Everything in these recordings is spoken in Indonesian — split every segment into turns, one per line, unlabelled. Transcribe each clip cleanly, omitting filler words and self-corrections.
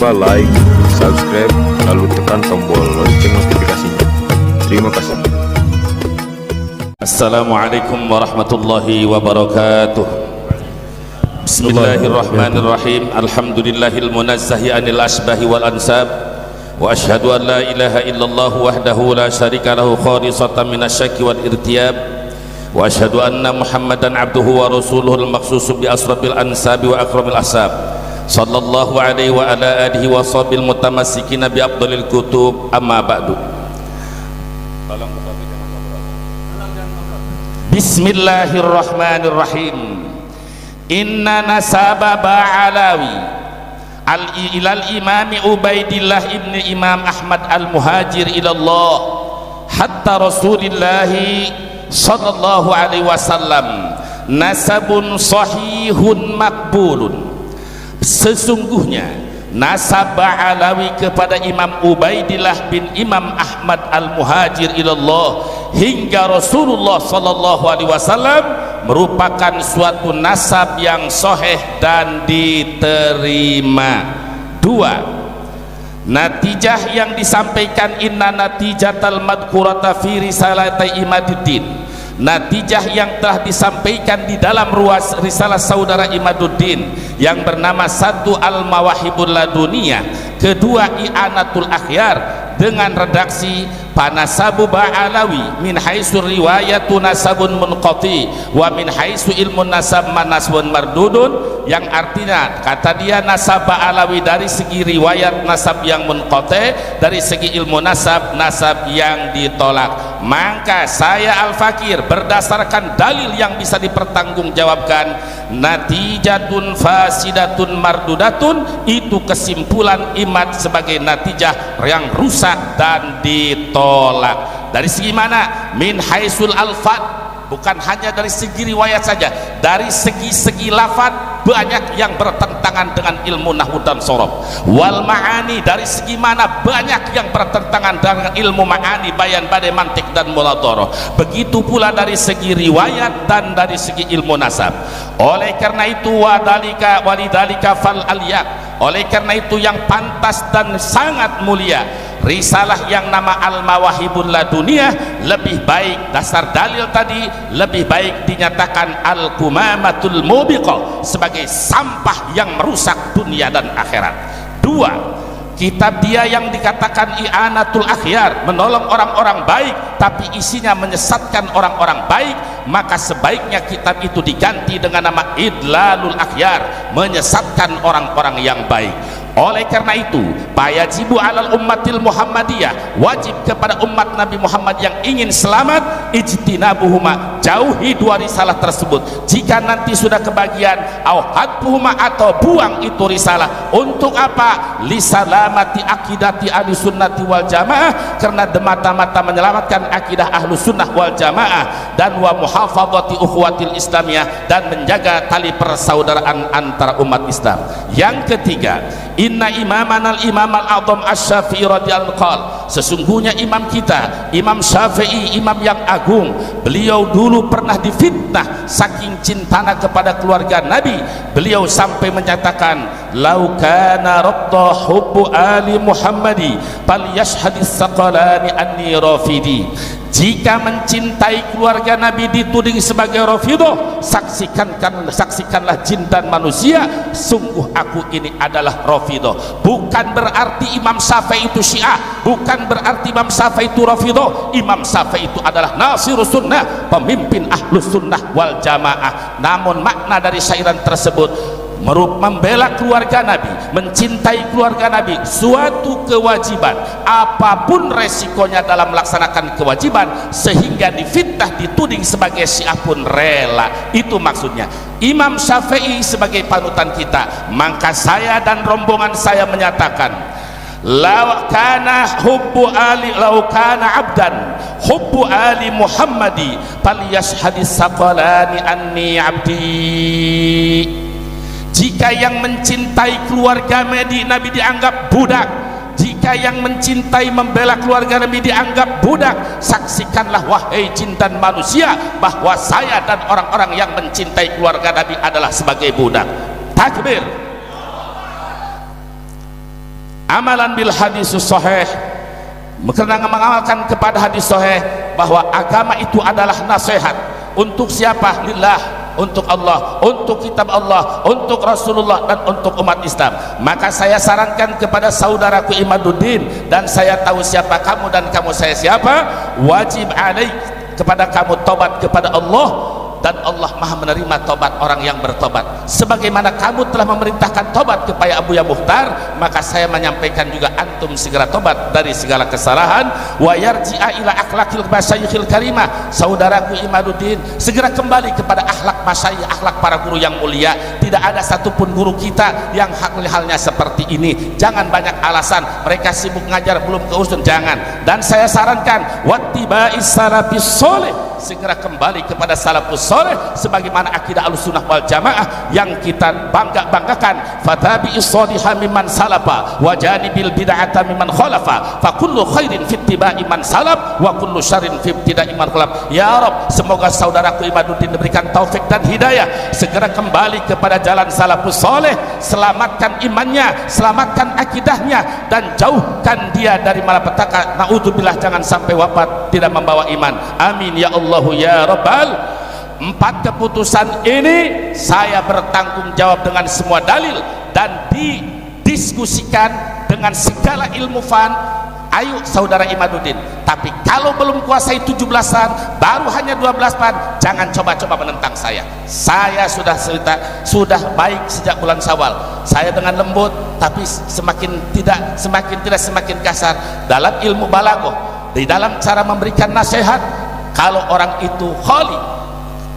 lupa like, subscribe, lalu tekan tombol lonceng notifikasinya. Terima kasih.
Assalamualaikum warahmatullahi wabarakatuh. Bismillahirrahmanirrahim. Alhamdulillahil munazzahi anil asbahi wal ansab. Wa ashhadu an la ilaha illallah wahdahu la syarika lahu khalisatan minasyaki wal irtiyab. Wa ashhadu anna Muhammadan abduhu wa rasuluhul maqsusu bi asrabil ansabi wa akramil ahsab. Sallallahu alaihi wa ala alihi wa sahbil mutamassikina bi afdalil kutub, amma ba'du. Bismillahirrahmanirrahim. Inna nasaba ba'alawi ilal imami Ubaidillah ibni Imam Ahmad al-Muhajir ilallah hatta Rasulillahi sallallahu alaihi wasallam nasabun sahihun makbulun. Sesungguhnya nasab Ba'alawi kepada Imam Ubaidillah bin Imam Ahmad al-Muhajir ilallah hingga Rasulullah sallallahu alaihi wasallam merupakan suatu nasab yang sahih dan diterima. Dua, natijah yang disampaikan inna natijatal madkurata fi risalati Imaduddin, natijah yang telah disampaikan di dalam ruas risalah saudara Imaduddin yang bernama satu al-mawahibul laduniyah, kedua i'anatul akhyar dengan redaksi panasabu Ba'alawi min haitsu riwayatu nasabun munqati wa min haitsu ilmun nasab manasbun mardudun, yang artinya kata dia nasab Ba'alawi dari segi riwayat nasab yang munqati, dari segi ilmu nasab yang ditolak. Maka saya Al-Fakir berdasarkan dalil yang bisa dipertanggungjawabkan, natijatun fasidatun mardudatun, itu kesimpulan imat sebagai natijah yang rusak dan ditolak. Dari segi mana? Min haisul alfad, bukan hanya dari segi riwayat saja, dari segi-segi lafad banyak yang bertentangan dengan ilmu nahwu dan sorof. Wal ma'ani, dari segi mana banyak yang bertentangan dengan ilmu ma'ani, bayan, badai, mantik dan muladharah. Begitu pula dari segi riwayat dan dari segi ilmu nasab. Oleh karena itu walidalika fal aliyah, oleh karena itu yang pantas dan sangat mulia risalah yang nama al-mawahibul laduniyah lebih baik, dasar dalil tadi lebih baik dinyatakan al-kumamatul mubiqah sebagai sampah yang merusak dunia dan akhirat. Dua, kitab dia yang dikatakan i'anatul akhyar, menolong orang-orang baik tapi isinya menyesatkan orang-orang baik, maka sebaiknya kitab itu diganti dengan nama idlalul akhyar, menyesatkan orang-orang yang baik. Oleh karena itu, fayajibu alal ummatil Muhammadiyah, wajib kepada umat Nabi Muhammad yang ingin selamat, ijtinabuhuma, jauhi dua risalah tersebut. Jika nanti sudah kebagian, au hadbuhuma, atau buang itu risalah. Untuk apa? Lisalamati akidati ahlus sunnati wal jamaah, karena semata-mata menyelamatkan akidah ahlus sunnah wal jamaah, dan wa muhafadzati ukhuwatil islamiyah, dan menjaga tali persaudaraan antara umat Islam. Yang ketiga, inna imaman al-imam al-azam asy-Syafi'i radhiyallahu anhu, sesungguhnya imam kita Imam Syafi'i, imam yang agung, beliau dulu pernah difitnah saking cintanya kepada keluarga Nabi. Beliau sampai menyatakan, lau kana rabta hubbu ali Muhammadi falyashhadis saqalani anni rafidi. Jika mencintai keluarga Nabi dituding sebagai Rafidah, saksikanlah jin dan manusia, sungguh aku ini adalah Rafidah. Bukan berarti Imam Syafi'i itu Syiah, bukan berarti Imam Syafi'i itu Rafidah. Imam Syafi'i itu adalah nasirus sunnah, pemimpin ahlus sunnah wal jamaah. Namun makna dari syairan tersebut membela keluarga Nabi, mencintai keluarga Nabi, suatu kewajiban, apapun resikonya dalam melaksanakan kewajiban, sehingga difitnah dituding sebagai Syiah pun rela. Itu maksudnya Imam Syafi'i sebagai panutan kita. Maka saya dan rombongan saya menyatakan, lau kana abdan hubbu ali Muhammadi falyashhadis saqalani anni abdi. Jika yang mencintai keluarga Nabi dianggap budak, jika yang mencintai membela keluarga Nabi dianggap budak, saksikanlah wahai jin dan manusia bahwa saya dan orang-orang yang mencintai keluarga Nabi adalah sebagai budak. Takbir. amalan bil hadis sahih, karena mengamalkan kepada hadis sahih bahwa agama itu adalah nasihat untuk siapa? Lillah, untuk Allah, untuk kitab Allah, untuk Rasulullah, dan untuk umat Islam. Maka saya sarankan kepada saudaraku Imaduddin, dan saya tahu siapa kamu dan kamu saya siapa, wajib alaik kepada kamu tobat kepada Allah, dan Allah maha menerima tobat orang yang bertobat. Sebagaimana kamu telah memerintahkan tobat kepada Abu Ya Mukhtar, maka saya menyampaikan juga antum segera tobat dari segala kesalahan. Wa yarji'a ila akhlaqil masyayikhil karimah, saudaraku Imaduddin, segera kembali kepada akhlak masyayikh, akhlak para guru yang mulia. Tidak ada satupun guru kita yang halnya seperti ini. Jangan banyak alasan, mereka sibuk ngajar belum keusun, jangan. Dan saya sarankan wattiba'is salafis sholih, segera kembali kepada salafus soleh sebagaimana akidah Ahlussunnah wal Jamaah yang kita banggakan. Fatabi'is sholiha mimman salafa wa janibil bid'ata mimman khalafa, fa kullu khairin fi ittiba'i man salaf wa kullu syarrin fi ibtida'i man khalaf. Ya Rabb, semoga saudaraku Imaduddin diberikan taufik dan hidayah, segera kembali kepada jalan salafus soleh, selamatkan imannya, selamatkan akidahnya, dan jauhkan dia dari malapetaka. Naudzubillah, jangan sampai wafat tidak membawa iman. Amin ya Allah ya Rabbal. 4 keputusan ini saya bertanggung jawab dengan semua dalil dan didiskusikan dengan segala ilmu fan. Ayo saudara Imaduddin, tapi kalau belum kuasai 17-an, baru hanya 12-an, jangan coba-coba menentang saya. Saya sudah cerita, sudah baik sejak bulan Syawal. Saya dengan lembut, tapi semakin semakin kasar dalam ilmu balaghah, di dalam cara memberikan nasihat. Kalau orang itu khali,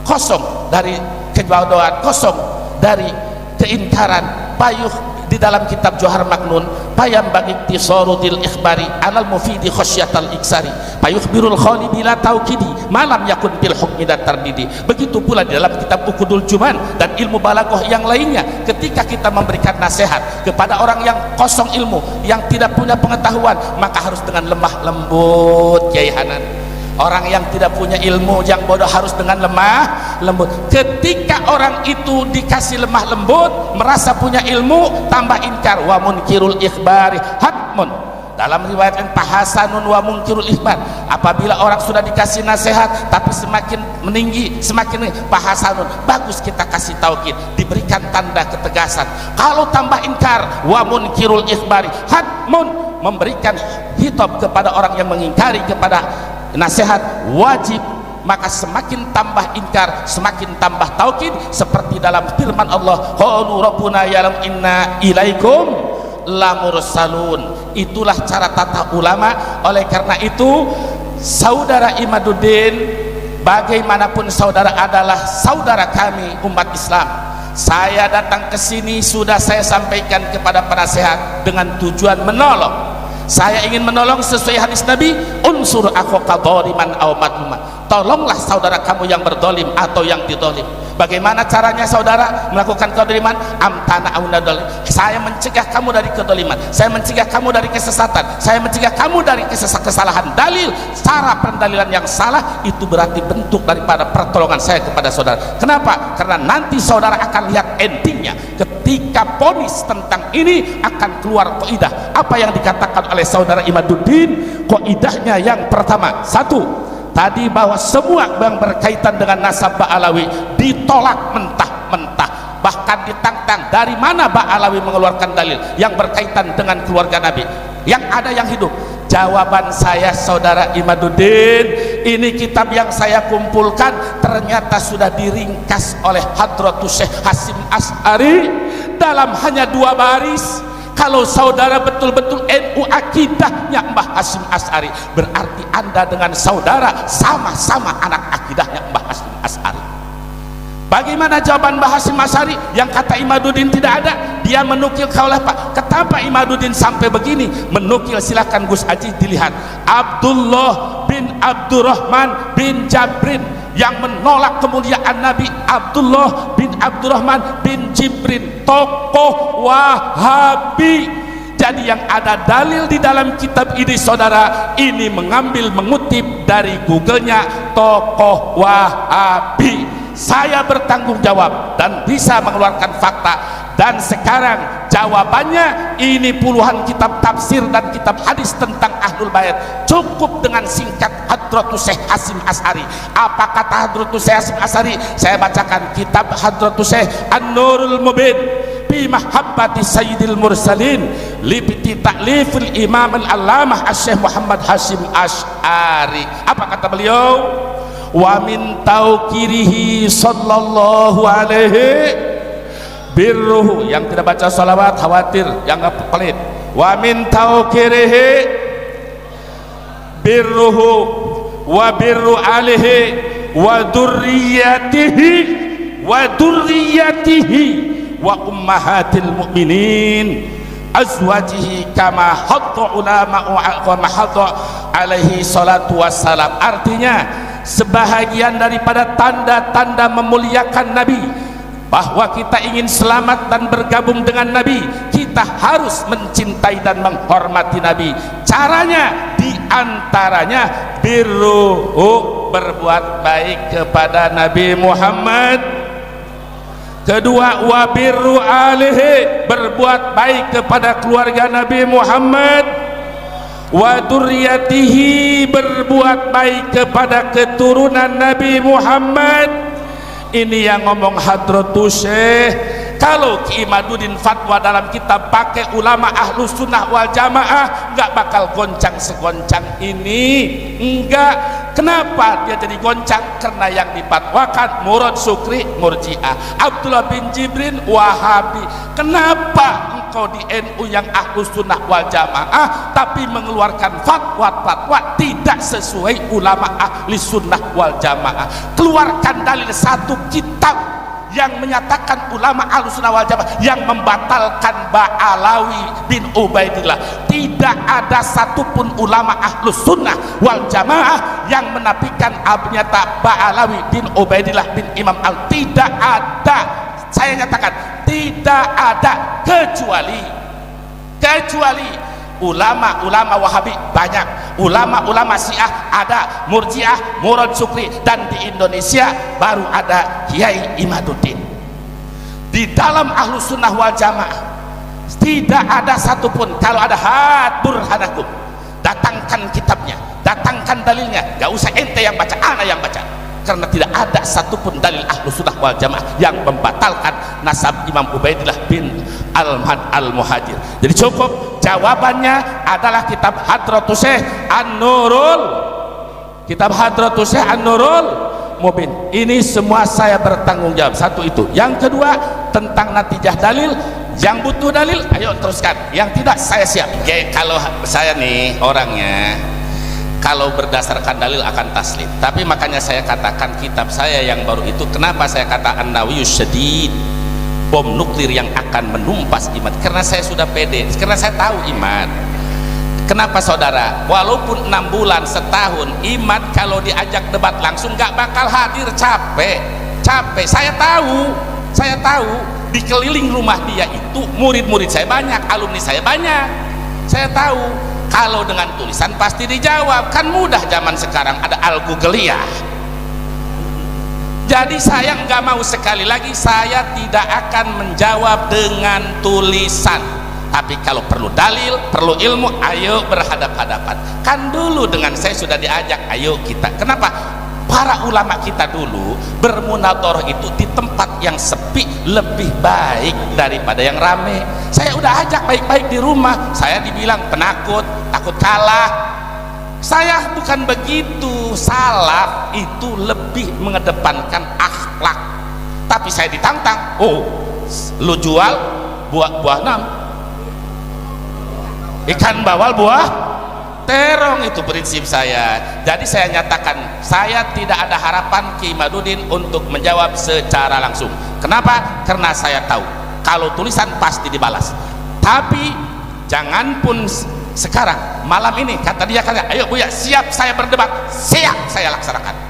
kosong dari kebodohan, kosong dari keingkaran, payuh di dalam kitab Johar Maknun, payam bagi tisarudil ikhbari alal mufidi khasyatal iksari, payuh birul khali bila taukidi malam yakun bil hukmi dan tardidi. Begitu pula di dalam kitab Ukudul Juman dan ilmu balaghah yang lainnya, ketika kita memberikan nasihat kepada orang yang kosong ilmu, yang tidak punya pengetahuan, maka harus dengan lemah lembut. Kiai Hanan, orang yang tidak punya ilmu, yang bodoh, harus dengan lemah lembut. Ketika orang itu dikasih lemah lembut, merasa punya ilmu, tambah inkar. Wa munkirul ikhbari hatmun, dalam riwayat yang pahasanun wa munkirul ikhbar. Apabila orang sudah dikasih nasihat tapi semakin meninggi, semakin pahasanun, bagus kita kasih taukid, diberikan tanda ketegasan. Kalau tambah inkar, wa munkirul ikhbari hatmun, memberikan hitab kepada orang yang mengingkari kepada nasihat wajib, maka semakin tambah ingkar, semakin tambah taukid, seperti dalam firman Allah, qalu rabbuna ya'lam inna ilaikum lamursalun. Itulah cara tata ulama. Oleh karena itu saudara Imaduddin, bagaimanapun saudara adalah saudara kami umat Islam. Saya datang ke sini sudah saya sampaikan kepada penasehat dengan tujuan menolong. Saya ingin menolong sesuai hadis Nabi, unsur akhaka dhaliman aw madluman, tolonglah saudara kamu yang berdolim atau yang didolim. Bagaimana caranya saudara melakukan kedoliman? Amtana aw nadol, saya mencegah kamu dari kedoliman, saya mencegah kamu dari kesesatan, saya mencegah kamu dari kesalahan dalil. Cara pendalilan yang salah itu berarti bentuk daripada pertolongan saya kepada saudara. Kenapa? Karena nanti saudara akan lihat endingnya. Ketika ponis tentang ini akan keluar kaidah apa yang dikatakan oleh saudara Imaduddin. Kaidahnya yang pertama, satu, tadi bahwa semua yang berkaitan dengan nasab Ba'alawi ditolak mentah-mentah, bahkan ditantang. Dari mana Ba'alawi mengeluarkan dalil yang berkaitan dengan keluarga Nabi? Yang ada yang hidup. Jawaban saya saudara Imaduddin, ini kitab yang saya kumpulkan ternyata sudah diringkas oleh Hadratus Syekh Hasyim Asy'ari dalam hanya 2 baris. Kalau saudara betul-betul NU akidahnya Mbah Hasyim Asy'ari, berarti anda dengan saudara sama-sama anak akidahnya Mbah Hasyim Asy'ari. Bagaimana jawaban Mbah Hasyim Asy'ari yang kata Imaduddin tidak ada? Dia menukil kaulah Pak. Kenapa Imaduddin sampai begini? Menukil, silakan Gus Aji dilihat. Abdullah bin Abdurrahman bin Jabrin yang menolak kemuliaan Nabi. Abdullah bin Abdurrahman bin Jibrin, tokoh Wahabi. Jadi yang ada dalil di dalam kitab ini saudara, ini mengutip dari Google-nya tokoh Wahabi. saya bertanggung jawab dan bisa mengeluarkan fakta. Dan sekarang jawabannya ini puluhan kitab tafsir dan kitab hadis tentang Ahlul Bait. Cukup dengan singkat Hadratus Syekh Hasyim Asy'ari. Apa kata Hadratus Syekh Hasyim Asy'ari? Saya bacakan kitab Hadratus Syekh An-Nurul Mubin fi mahabbati sayyidil mursalin li ta'lifil imam al-allamah Asy-Syaikh Muhammad Hasyim Asy'ari. Apa kata beliau? Wa min tauqirihi sallallahu alaihi birruhu, yang tidak baca salawat khawatir yang pelit. Wa min tauqirihi birruhu wa birru alihi wa durriyatihi wa ummahatil mu'minin azwajihi kama hadda ulama wa mahadda alaihi salatu wassalam. Artinya sebahagian daripada tanda-tanda memuliakan Nabi, bahwa kita ingin selamat dan bergabung dengan Nabi, kita harus mencintai dan menghormati Nabi. Caranya diantaranya birruhu, berbuat baik kepada Nabi Muhammad. Kedua, wa birru alihi, berbuat baik kepada keluarga Nabi Muhammad. Wa durriyatihi, berbuat baik kepada keturunan Nabi Muhammad. Ini yang ngomong Hadratus Syekh. Kalau Ki Imaduddin fatwa dalam kitab pakai ulama Ahlus Sunnah wal Jamaah, nggak bakal goncang segoncang ini. Enggak. Kenapa dia jadi goncang? Karena yang dipatwakan Murad Sukri Murji'ah, Abdullah bin Jibrin Wahabi. Kenapa engkau di NU yang Ahlus Sunnah wal Jamaah tapi mengeluarkan fatwa-fatwa tidak sesuai ulama Ahli Sunnah wal Jamaah? Keluarkan dalil satu kitab yang menyatakan ulama Ahlus Sunnah wal Jamaah yang membatalkan Ba'alawi bin Ubaidillah. Tidak ada satupun ulama Ahlus Sunnah wal Jamaah yang menafikan abnyata Ba'alawi bin Ubaidillah bin Imam Al. Tidak ada. Saya nyatakan tidak ada, kecuali ulama-ulama Wahabi banyak, ulama-ulama Syiah ada, Murji'ah, Murad Sukri, dan di Indonesia baru ada Kiai Imaduddin. Di dalam Ahlus Sunnah wal Jamaah tidak ada satupun. Kalau ada, hat burhanakum, datangkan kitabnya, datangkan dalilnya, gak usah ente yang baca, ana yang baca. Karena tidak ada satupun dalil Ahlus Sunnah wal Jamaah yang membatalkan nasab Imam Ubaidillah bin Al-Muhajir. Jadi cukup, jawabannya adalah kitab Hadratus Syekh An-Nurul, kitab Hadratus Syekh An-Nurul Mubin. Ini semua saya bertanggung jawab. Satu itu. Yang kedua, tentang natijah dalil. Yang butuh dalil, ayo teruskan. Yang tidak, saya siap. Oke, kalau saya nih orangnya, kalau berdasarkan dalil akan taslim. Tapi makanya saya katakan kitab saya yang baru itu, kenapa saya kata An-Nawiyus Syadid, bom nuklir yang akan menumpas iman. Karena saya sudah pede, karena saya tahu iman. Kenapa saudara? Walaupun 6 bulan, setahun, iman kalau diajak debat langsung gak bakal hadir, capek. Saya tahu di keliling rumah dia itu murid-murid saya banyak, alumni saya banyak. Saya tahu kalau dengan tulisan pasti dijawab, kan mudah zaman sekarang, ada Al-Googliyah. Jadi saya nggak mau, sekali lagi saya tidak akan menjawab dengan tulisan. Tapi kalau perlu dalil, perlu ilmu, ayo berhadap-hadapan. Kan dulu dengan saya sudah diajak, ayo kita. Kenapa? Para ulama kita dulu bermunadharah itu di tempat yang sepi lebih baik daripada yang rame. Saya udah ajak baik-baik di rumah, saya dibilang penakut, takut kalah. Saya bukan begitu. Salaf itu lebih mengedepankan akhlak. Tapi saya ditantang, oh lu jual buah nam, ikan bawal buah terong, itu prinsip saya. Jadi saya nyatakan, saya tidak ada harapan Ki Imaduddin untuk menjawab secara langsung. Kenapa? Karena saya tahu kalau tulisan pasti dibalas. Tapi jangan pun sekarang malam ini kata dia, ayo Buya, siap saya berdebat, siap saya laksanakan.